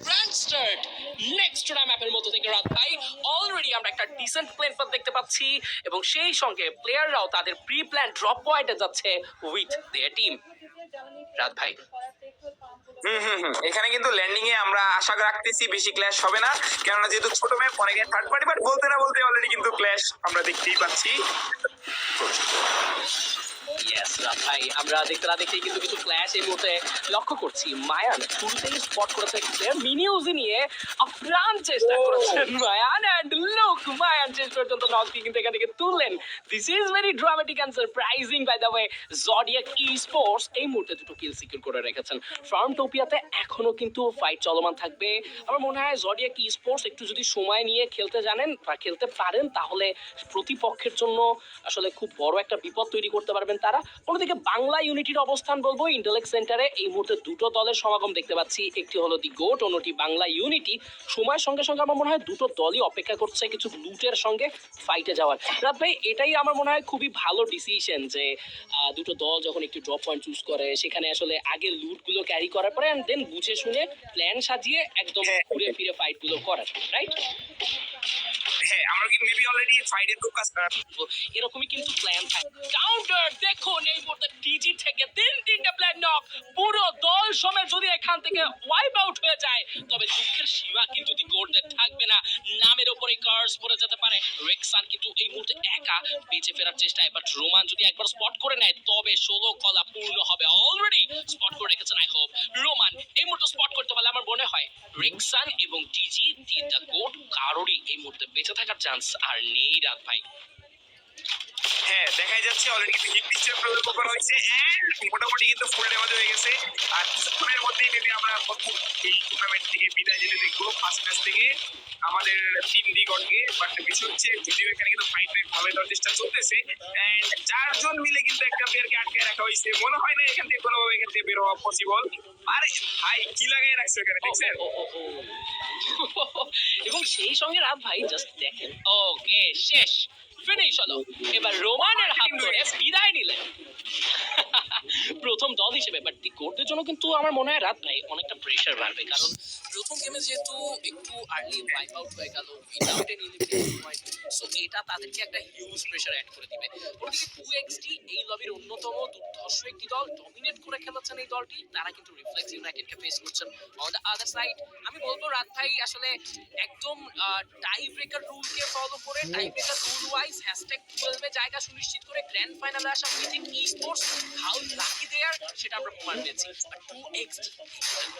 Grand start next ম্যাপের মতো থেকে রাত ভাই অলরেডি আমরা একটা ডিসেন্ট প্লেন পাথ দেখতে পাচ্ছি এবং সেই সঙ্গে প্লেয়াররাও তাদের প্রি প্ল্যান ড্রপ পয়েন্টে যাচ্ছে উইথ দেয়ার টিম। রাত ভাই এখানে কিন্তু ল্যান্ডিং এ আমরা আশা রাখতেছি বেশি ক্ল্যাশ হবে না, কেননা যেহেতু ছোট ম্যাপ অনেকে থার্ড পার্টি বাট বলতে না বলতে অলরেডি কিন্তু ক্ল্যাশ আমরা দেখতেই পাচ্ছি। ইয়েস রাত ভাই আমরা দেখতে না দেখতেই কিন্তু কিছু ক্ল্যাশ এই মুহূর্তে লক্ষ্য করছি। মায়ান শুরুতেই স্পট করেছে একটা প্লেয়ার মিনিউজি নিয়ে আফরান চেষ্টা করেছেন মায়ান এন্ড লুক মায়ান শেষ পর্যন্ত নকটি কিন্তু এখান থেকে তুললেন। This is very dramatic and surprising by the way. Zodiac esports এই মুহূর্তে দুটো কিল সিকিউর করে রেখেছেন। ফার্মটোপিয়াতে এখনো কিন্তু ফাইট চলমান থাকবে। আমার মনে হয় জডিয়াক ই স্পোর্টস একটু যদি সময় নিয়ে খেলতে জানেন বা খেলতে পারেন তাহলে প্রতিপক্ষের জন্য আসলে খুব বড় একটা বিপদ তৈরি করতে পারবেন তারা। অন্যদিকে বাংলা ইউনিটির অবস্থান বলবো ইন্টেলেক্ট সেন্টারে এই মুহূর্তে দুটো দলের সমাগম দেখতে পাচ্ছি, একটি হলো দি গোট, অন্যটি বাংলা ইউনিটি। সময়ের সঙ্গে সঙ্গে আমার মনে হয় দুটো দলই অপেক্ষা করছে কিছু লুটের সঙ্গে ফাইটে যাওয়ার। রাত ভাই এটাই আমার মনে হয় খুবই ভালো ডিসিশন যে দুটো দল যখন একটু ড্রপ পয়েন্ট চুজ করে সেখানে আসলে আগে লুট গুলো ক্যারি করার পরে এন্ড দেন বুঝে শুনে প্ল্যান সাজিয়ে একদম ঘুরে ফিরে ফাইট গুলো করার, রাইট? হ্যাঁ, আমরা কি মেবি অলরেডি ফাইটে ফোকাস করা এরকমই কিন্তু প্ল্যান থাকে। কাউন্টার দেখুন এই মুহূর্তে ডিজি থেকে তিনটা প্ল্যান নক, পুরো দল সমেত যদি এখান থেকে ওয়াইপ আউট হয়ে যায় তবে দুঃখের সীমা কিন্তু দি গোল্ডের থাকবে না, নামের উপরে কার্স পড়ে যেতে পারে। রেক্সান কিন্তু এই মুহূর্তে একা বেঁচে ফেরার চেষ্টায়, বাট রোমান যদি একবার স্পট করে নেয় তবে 16 কলা পূর্ণ হবে। অলরেডি স্পট করে রেখেছেন আই হোপ রোমান এই মুহূর্তে স্পট করতে পারলে আমার মনে হয় রেক্সান এবং ডিজি তিনটা গোট কারোরই এই মুহূর্তে বেঁচে থাকার চান্স আর নেই রাত ভাই। হ্যাঁ, দেখাই যাচ্ছে অলরেডি কিন্তু হিট পিকচার প্রয়োগ করা হয়েছে এন্ড মোটামুটি কিন্তু ফুল ড্যামেজ হয়ে গেছে। আর কিছুক্ষণের মধ্যেই মেবি আমরা এই টুর্নামেন্ট থেকে বিদায় যেতে দেখবো ফার্স্ট ম্যাচ থেকে আমাদের টিম ডি গটকে। বাট বিষয় হচ্ছে যদিও এখানে কিন্তু ফাইট ভালো দেওয়ার চেষ্টা চলতেছে এন্ড 4 জন মিলে কিন্তু একটা প্লেয়ারকে আটকে রাখা হয়েছে। মনে হয় না এখান থেকে কোনোভাবে এখান থেকে বের হওয়া পসিবল। আরে ভাই কি লাগাই রাখছো এখানে, দেখছেন? এবং সেই সঙ্গে রাত ভাই জাস্ট দেখেন ওকে শেষ ফিনিশ হলো। এবার রোমানের হাত ধরে বিদায় নিলেন প্রথম দল হিসেবে। বাট দি গোটদের জন্য কিন্তু আমার মনে হয় রাত ভাই অনেকটা প্রেসার বাড়বে, কারণ প্রথম গেমে যেহেতু একটু আর্লি ওয়াইপ আউট হয়ে গেল without any limited point, so এটা তাদেরকে একটা হিউজ প্রেসার অ্যাড করে দিবে। ওদিকে 2XD এই লবির অন্যতম দুর্ধর্ষ একটি দল, ডমিনেট করে খেলাচ্ছেন এই দলটি, তারা কিন্তু রিফ্লেক্স ইউনাইটেডকে ফেস করছেন। অন দ্য আদার সাইড আমি বলবো রাত ভাই আসলে একদম টাই ব্রেকার রুলকে ফলো করে টাই ব্রেকার রুল ওয়াইজ #12 এ জায়গা সুনিশ্চিত করে গ্র্যান্ড ফাইনালে আসা meeting esports how lucky they are সেটা আমরা প্রমাণ পেয়েছি। But 2XD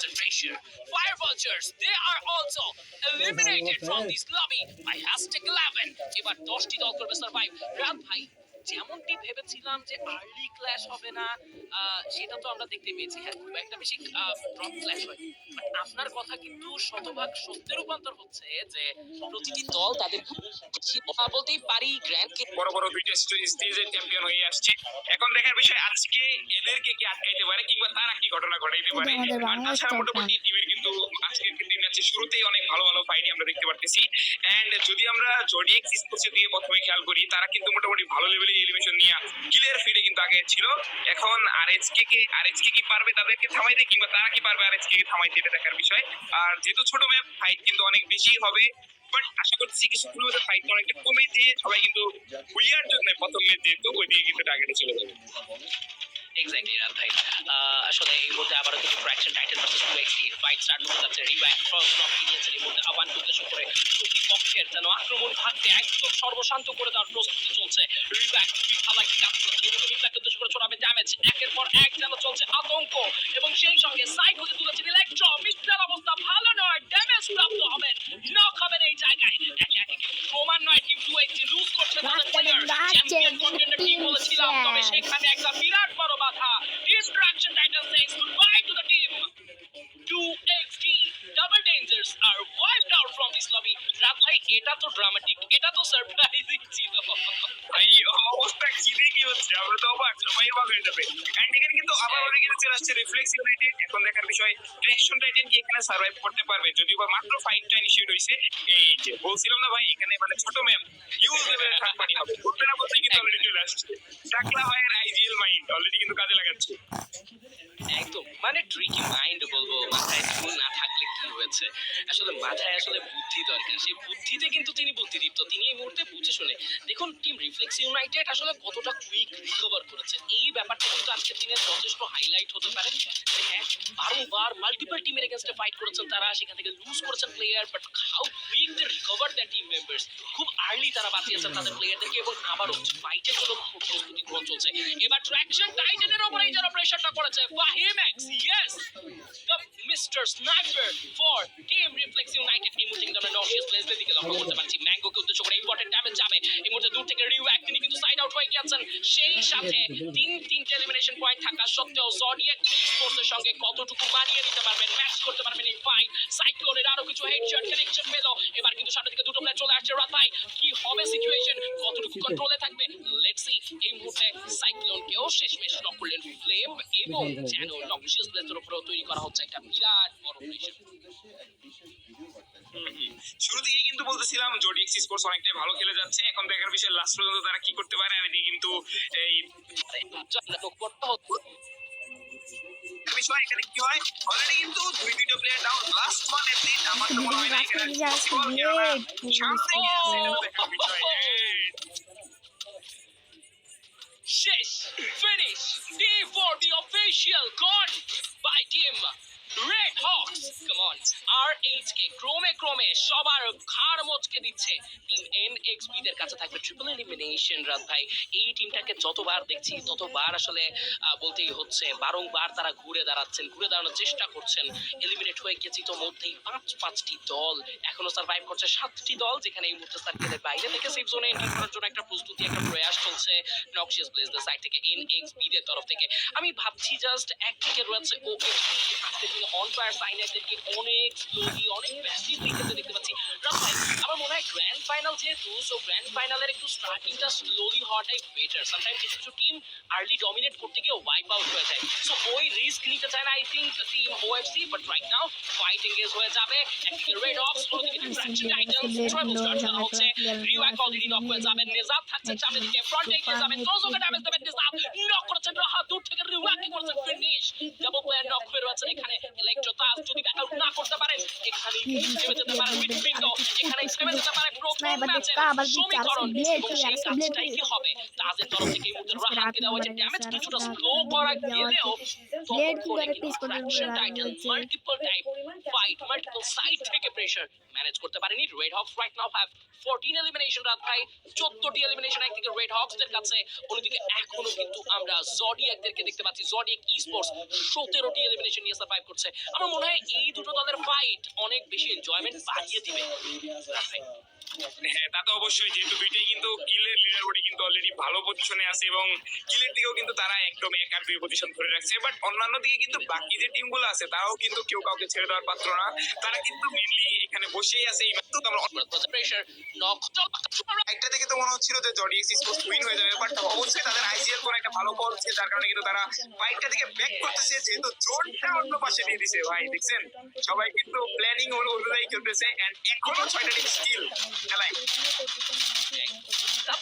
the pressure fire vultures they are also eliminated from this lobby by #11। এবার 10টি দল করবে সার্ভাইভ। রাত ভাই যেমনটি ভেবেছিলাম যে আর্লি ক্ল্যাশ হবে না সেটা তো আমরা দেখতে পেয়েছি, হ্যাঁ খুব একটা বেশি ড্রপ ক্ল্যাশ হয়। বাট আপনার কথা কিন্তু শতভাগ সত্যে রূপান্তর হচ্ছে যে প্রতিটি দল তাদের বলতেই পারি গ্র্যান্ড বড় বড় দুইটা স্টেজের চ্যাম্পিয়ন হয়ে আসছে। এখন দেখার বিষয় আজকে এদেরকে কি আটকাইতে পারে কিংবা তারা কি ঘটনা ঘটাইতে পারে। আর তাছাড়া মোটামুটি টিমের কিন্তু আজকের কিন্তু ম্যাচে শুরুতেই অনেক ভালো ভালো ফাইটই আমরা দেখতে পারতেছি। এন্ড যদি আমরা জডিএক স্পোর্টসের দিকে প্রথমে খেয়াল করি তারা কিন্তু মোটামুটি ভালো লেভেলে এলিমিনেশন নিয়ে ক্লিয়ার ফিডে কিন্তু আগে ছিল। এখন আরএইচকে কি পারবে তাদেরকে থামাইতে কিংবা তারা কি পারবে আরএইচকে কে থামাইতে, এটা দেখার বিষয়। আর যেহেতু ছোট ম্যাপ ফাইট কিন্তু অনেক বেশি হবে, বাট আশা করছি কিছুক্ষণ মধ্যে ফাইট অনেকটা কমে দিয়ে সবাই কিন্তু উইয়ার জন্য প্রথম ম্যাচ যেহেতু ওই দিকে কিন্তু টার্গেটে চলে যাবে। এক্স্যাক্টলি রাত ভাই আসলে এই মুহূর্তে আবারও কিন্তু fraction title versus 2XD fight start হতে যাচ্ছে। রিভাইভ ক্রস লক নিয়েছেন এই মুহূর্তে আহ্বান উদ্দেশ্য করে প্রতিপক্ষের যেন আক্রমণ ভাগকে একদম সর্বশান্ত করে দেওয়ার প্রস্তুতি চলছে। রিভাইভ বিফালাকি কাজ করছে রিভাইভ উদ্দেশ্য করে ছড়াবে ড্যামেজ, একের পর এক যেন চলছে আতঙ্ক এবং সেই সঙ্গে সাইড হতে তুলেছেন ইলেকট্রো। মিস্টার অবস্থা ভালো নয়, ড্যামেজ প্রাপ্ত হবেন, নক হবেন এই জায়গায়। একে একে ক্রমান্বয়ে টিম 2XD লুজ করছে তাদের প্লেয়ার। চ্যাম্পিয়ন কন্টেন্ডার টিম বলেছিলাম, তবে সেখানে একটা বিরাট বড় বাধা। Distraction Titan says goodbye to the team. 2XD double dangers are wiped out from this lobby. রাত ভাই এটা তো ড্রামাটিক, এটা তো সারপ্রাইজিং ছিল। ভাই অবস্থা কি হচ্ছে, আমরা তো অবাক, সবাই অবাক হয়ে যাবে। এন্ড এখানে কিন্তু আবার অলরেডি কিন্তু চলে আসছে রিফ্লেক্স ইউনাইটেড। এখন দেখার বিষয় ট্রেকশন টাইটেন কি এখানে সার্ভাইভ করতে পারবে, যদিও বা মাত্র ফাইটটা ইনিশিয়েট হইছে। এই যে বলছিলাম না ভাই এখানে মানে ছোট ম্যাপ ইউজ লেভেলে থাকবানি হবে, বলতে না বলতে কিন্তু অলরেডি চলে আসছে। টাকলা ভাইয়ের আইজিএল মাইন্ড অলরেডি কিন্তু কাজে লাগাচ্ছে। একদম মানে ট্রিকি মাইন্ড বলবো, মাথায় চুল না থাকলে কি হচ্ছে আসলে মাথায় আসলে বুদ্ধি দরকার, সেই বুদ্ধিতে কিন্তু তিনি বুদ্ধিদীপ্ত, তিনি এই মুহূর্তে বুঝে শুনে দেখুন টিম রিফ্লেক্স ইউনাইটেড আসলে কতটা কুইক রিকভার করেছে, এই ব্যাপারটা কিন্তু আজকের দিনে যথেষ্ট হাইলাইট হতে পারে। যে হ্যাঁ, বারংবার মাল্টিপল টিমের এগেইনস্টে ফাইট করেছেন তারা, সেখান থেকে লুজ করেছেন player, but how quick they recover their team members, খুব আর্লি তারা বাঁচিয়েছেন তাদের প্লেয়ারদেরকে এবং আবারও ফাইটের জন্য প্রস্তুতি গ্রহণ চলছে। এবার ট্র্যাকশন টাইটানের উপরেই যারা প্রেসারটা করেছে, Fahim x, yes the mister sniper for team reflex United. এই মুহূর্তে কিন্তু আমরা নর্থিয়াস প্লেসের দিকে লক্ষ্য করতে পারছি, ম্যাঙ্গোকে উদ্দেশ্য করে ইম্পর্টেন্ট ড্যামেজ যাবে এই মুহূর্তে দূর থেকে রিওয়াক, তিনি কিন্তু সাইড আউট হয়ে গেছেন। সেই সাথে তিনটে এলিমিনেশন পয়েন্ট থাকা সত্ত্বেও জডিয়াক স্পোর্টসের সঙ্গে কতটুকু মানিয়ে নিতে পারবেন, ম্যাচ করতে পারবেন এই ফাইট। সাইক্লোনের আরো কিছু হেডশট কানেকশন পেল, এবার কিন্তু সামনে থেকে দুটো প্লেয়ার চলে আসছে। রাত ভাই কি হবে সিচুয়েশন, কতটুকু কন্ট্রোলে থাকবে, লেটস সি। এই মুহূর্তে সাইক্লোনকেও শেষমেশ নক করলেন ফ্লেম এবং যেন নকশিয়াস প্লেসের উপরেও তৈরি করা হচ্ছে একটা বিরাট বড় প্রেশার। শুরু থেকেই কিন্তু বলতেছিলাম জোডিএক্স স্পোর্টস অনেকটাই ভালো খেলে যাচ্ছে, এখন দেখার বিষয় লাস্ট পর্যন্ত তারা কি করতে পারে। আর এদিকে কিন্তু এই বিষয় এখানে কি হয়, অলরেডি কিন্তু দুইটা player down, last one athlete. আমার তো মনে হয় না এখানে পসিবল, কেননা শান্তি দেখার বিষয়। শেষ finish D4 the official gone by team Red Hawks. Come on, RH কে ক্রমে সবার ঘাড় মচকে দিচ্ছে টিম NXP দের কাছে থাকবে ট্রিপল এলিমিনেশন। রাত ভাই এই টিমটাকে যতবার দেখছি ততবার আসলে বলতেই হচ্ছে বারংবার তারা ঘুরে দাঁড়ানোর চেষ্টা করছেন। এলিমিনেট হয়ে গেছি তো মধ্যেই পাঁচটি দল, এখনো সার্ভাইভ করছে 7টি দল, যেখানে এই মুহূর্তে সার্কেলের বাইরে থেকে সেফ জোনে এন্টার করার জন্য একটা প্রস্তুতি, একটা প্রয়াস চলছে নক্সিয়াস ব্লেজদের সাইড থেকে, NXP দের তরফ থেকে। আমি ভাবছি জাস্ট একদিকে রয়েছে OXP, আজকে তিনি অন ফায়ার সাইনারদেরকে অনেক স্লোলি অনেক প্যাসিভলি খেলতে দেখতে পাচ্ছি। রাত ভাই আমার মনে হয় গ্র্যান্ড ফাইনাল যেহেতু, সো গ্র্যান্ড ফাইনালের একটু স্টার্টিংটা স্লোলি হওয়াটাই বেটার। সামটাইমস কিছু টিম আর্লি ডমিনেট করতে গিয়ে ওয়াইপ আউট হয়ে যায়, সো ওই রিস্ক নিতে চায় না I think team OFC, but right now fight engage হয়ে যাবে। একদিকে রেড অক্স, অন্যদিকে ট্র্যাকশন টাইটান্স, ট্রাইবল স্টার্ট করা হচ্ছে। রিওয়াক অলরেডি নক হয়ে যাবেন, নেজাত থাকছে সামনে দিকে, ফ্রন্টে এগিয়ে যাবেন, ক্লোজোকে ড্যামেজ দেবেন নেজাত, নক করেছেন রাহা, দূর থেকে রিওয়াক কি করেছেন ফিনিশ। ডাবল প্লেয়ার নক হয়ে রয়েছে এখানে ইলেকট্রো তাস, যদি ব্যাক আউট না করতে পারেন এখানেই থেমে যেতে পারে মিডফিল্ডও, এখানেই থেমে যেতে পারে প্রথম ম্যাচের সমীকরণ। এবং সেই কাজটাই কি হবে তাদের তরফ থেকে এই মুহূর্তে রাহাতকে দেওয়া হয়েছে ড্যামেজ কিছুটা স্লো করা গেলেও traction Titan multiple type fight, multiple side থেকে প্রেসার ম্যানেজ করতে পারেনি। Red Hawks right now have 14 elimination. রাত ভাই 14টি এলিমিনেশন একদিকে রেড হক্সদের কাছে, অন্যদিকে এখনো কিন্তু আমরা জডিয়াকদেরকে দেখতে পাচ্ছি। জডিয়াক স্পোর্টস 17টি এলিমিনেশন নিয়ে সার্ভাইভ করছে। আমার মনে হয় এই দুটো দলের ফাইট অনেক বেশি এনজয়মেন্ট বাড়িয়ে দিবে। রাত ভাই হ্যাঁ, তা তো অবশ্যই, যেহেতু দুইটাই কিন্তু কিলের লিডার বোর্ডে কিন্তু অলরেডি ভালো পজিশনে আছে এবং কিলের দিকেও কিন্তু তারা একদম 1 আর 2 পজিশন ধরে রাখছে। বাট অন্যান্য দিকে কিন্তু বাকি যে টিমগুলো আছে তারাও কিন্তু কেউ কাউকে ছেড়ে দেওয়ার পাত্র না, তারা কিন্তু মেইনলি এখানে বসেই আছে। এই মাত্র আমরা প্রেসার নক একটা থেকে তো মনে হচ্ছিল যে জডিএক্স স্পোর্টস উইন হয়ে যাবে, বাট অবশ্যই তাদের আইজিএল কোন একটা ভালো কল ছিল, যার কারণে কিন্তু তারা ফাইটটা থেকে ব্যাক করতেছে, যেহেতু জোনটা অন্য পাশে দিয়ে দিছে। ভাই দেখছেন সবাই কিন্তু প্ল্যানিং অনুযায়ী খেলতেছে, এন্ড এখনো 6টা টিম স্টিল খেলায়।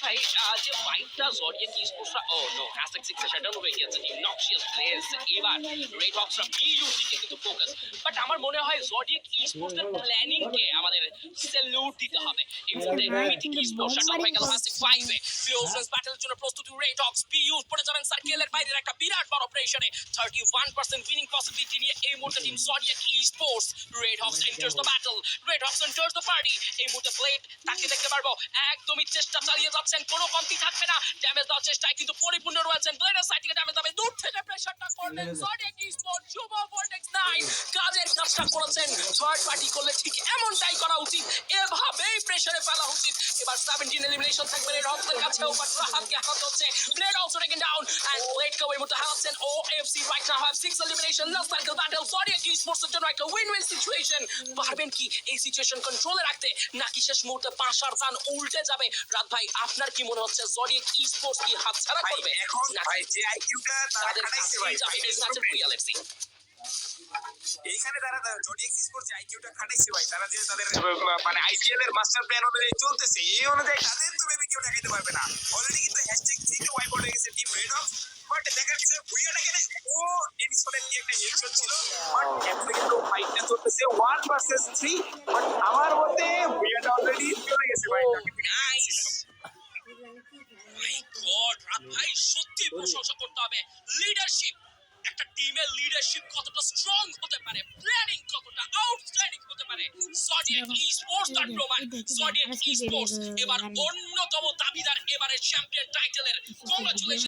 ভাই যে ফাইটটা জডিয়াক স্পোর্টসরা নো হ্যাশট্যাগ 6 শাটডাউন হয়ে গেছে টিম নক্সিয়াস প্লেস। এবার রেড হক্সরা পিইউ দিকে কিন্তু ফোকাস, বাট আমার মনে হয় জডিয়াক স্পোর্টসের প্ল্যানিং কে আমাদের স্যালুট দিতে হবে। এই মুহূর্তে মিথিক স্পোর্টস শাটডাউন হয়ে গেল হ্যাশট্যাগ 5 এ। ক্লোজনেস ব্যাটলের জন্য প্রস্তুতি রেড হক্স, পিইউ পড়ে যাবেন সার্কেলের বাইরের একটা বিরাট বড় প্রেসারে। 31% উইনিং পসিবিলিটি নিয়ে এই মুহূর্তে team Zodiac sports. Red Hawks enters the battle, Red Hawks enters the party. এই মুহূর্তে প্লেট তাকে দেখতে পারবো একদমই চেষ্টা চালিয়ে যাচ্ছেন, কোনো কমতি থাকবে না। ড্যামেজ দেওয়ার চেষ্টায় কিন্তু পরিপূর্ণ রয়েছেন, ব্লেডের সাইড থেকে ড্যামেজ যাবে, দূর থেকে প্রেসারটা করলেন জডিয়াক স্পোর্টস। যুব ভর্টেক্স 9 কাজের কাজটা করেছেন, থার্ড পার্টি করলে ঠিক এমনটাই করা উচিত, এভাবেই প্রেসারে ফেলা উচিত। এবার 17 এলিমিনেশন থাকবে রেড হক্সের কাছেও, বাট রাহাতকে হারাতে হচ্ছে। Blade also taken down and ব্লেডকে ওই মুহূর্তে হারাচ্ছেন OFC। Right now have 6 elimination, last circle battle. Zodiac স্পোর্টসের জন্য একটা উইন উইন সিচুয়েশন। পারবেন কি এই সিচুয়েশন কন্ট্রোলে রাখতে, নাকি শেষ মুহূর্তে পাশার টান উল্টে যাবে? রাত ভাই আপনার কি মনে হচ্ছে জডিয়াক স্পোর্টস কি হাতছাড়া করবে, এখন নাকি ভাই যে আইকিউটা তারা তাদের খাটাইছে কাছেই ভাই যাবে এই ম্যাচের প্রিয়ালের সিন? এইখানে তারা জোডিয়াক স্পোর্টস আইকিউটা খাটাইছে ভাই, তারা যে তাদের মানে আইসিএল এর মাস্টার প্ল্যান অনুযায়ী চলতেছে, এই অনুযায়ী তাদের তো মেবি কেউ ঠেকাইতে পারবে না। অলরেডি কিন্তু হ্যাশট্যাগ থেকে ওয়াইপ আউট হয়ে গেছে টিম রেড অফ। বাট দেখার বিষয় ভুইয়াটাকে না, ও টেনিসনের কি একটা হেডশট ছিল। বাট এখনো কিন্তু ফাইটটা চলতেছে 1 ভার্সেস 3। বাট আমার মতে ভুইয়াটা অলরেডি চলে গেছে ভাই। নাইস মাই গড রাত ভাই, সত্যি প্রশংসা করতে হবে। লিডারশিপ, একটা টিমের লিডারশিপ কতটা স্ট্রং হতে পারে, প্ল্যানিং কতটা আউটস্ট্যান্ডিং হতে পারে। জডিয়াক স্পোর্টস তার প্রমাণ। জডিয়াক স্পোর্টস এবার অন্যতম দাবিদার এবারের চ্যাম্পিয়ন টাইটেলের। কংগ্রাচুলেশন।